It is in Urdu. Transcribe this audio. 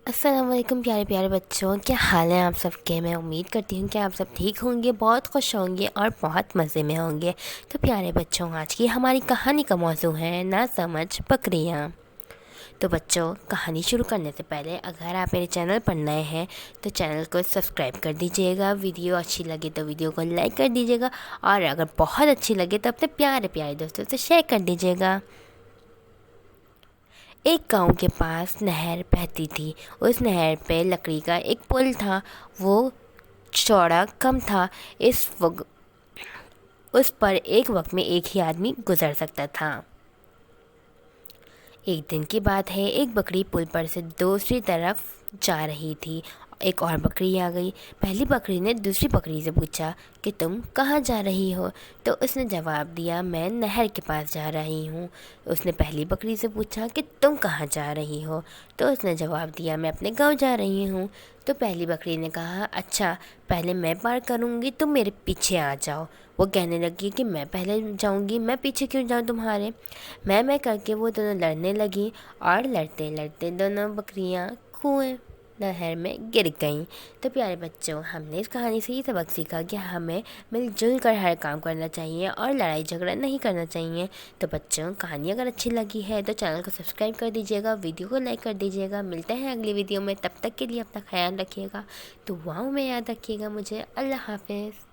السلام علیکم پیارے پیارے بچوں، کیا حال ہے آپ سب کے؟ میں امید کرتی ہوں کہ آپ سب ٹھیک ہوں گے، بہت خوش ہوں گے اور بہت مزے میں ہوں گے۔ تو پیارے بچوں، آج کی ہماری کہانی کا موضوع ہے نا سمجھ بکریاں۔ تو بچوں، کہانی شروع کرنے سے پہلے اگر آپ میرے چینل پر نئے ہیں تو چینل کو سبسکرائب کر دیجئے گا، ویڈیو اچھی لگے تو ویڈیو کو لائک کر دیجئے گا، اور اگر بہت اچھی لگے تو اپنے پیارے پیارے دوستوں سے شیئر کر دیجئے گا۔ ایک گاؤں کے پاس نہر بہتی تھی۔ اس نہر پہ لکڑی کا ایک پل تھا، وہ چوڑا کم تھا، اس پر ایک وقت میں ایک ہی آدمی گزر سکتا تھا۔ ایک دن کی بات ہے، ایک بکری پل پر سے دوسری طرف جا رہی تھی۔ ایک اور بکری آ گئی۔ پہلی بکری نے دوسری بکری سے پوچھا کہ تم کہاں جا رہی ہو؟ تو اس نے جواب دیا، میں نہر کے پاس جا رہی ہوں۔ اس نے پہلی بکری سے پوچھا کہ تم کہاں جا رہی ہو؟ تو اس نے جواب دیا، میں اپنے گاؤں جا رہی ہوں۔ تو پہلی بکری نے کہا، اچھا پہلے میں پار کروں گی، تم میرے پیچھے آ جاؤ۔ وہ کہنے لگی کہ میں پہلے جاؤں گی، میں پیچھے کیوں جاؤں تمہارے؟ میں کر کے وہ دونوں لڑنے لگیں، اور لڑتے لڑتے دونوں بکریاں کنویں نہر میں گر گئیں۔ تو پیارے بچوں، ہم نے اس کہانی سے یہ سبق سیکھا کہ ہمیں مل جل کر ہر کام کرنا چاہیے اور لڑائی جھگڑا نہیں کرنا چاہیے۔ تو بچوں، کہانی اگر اچھی لگی ہے تو چینل کو سبسکرائب کر دیجیے گا، ویڈیو کو لائک کر دیجیے گا۔ ملتے ہیں اگلی ویڈیو میں، تب تک کے لیے اپنا خیال رکھیے گا، دعاؤں میں یاد رکھیے گا مجھے۔ اللہ حافظ۔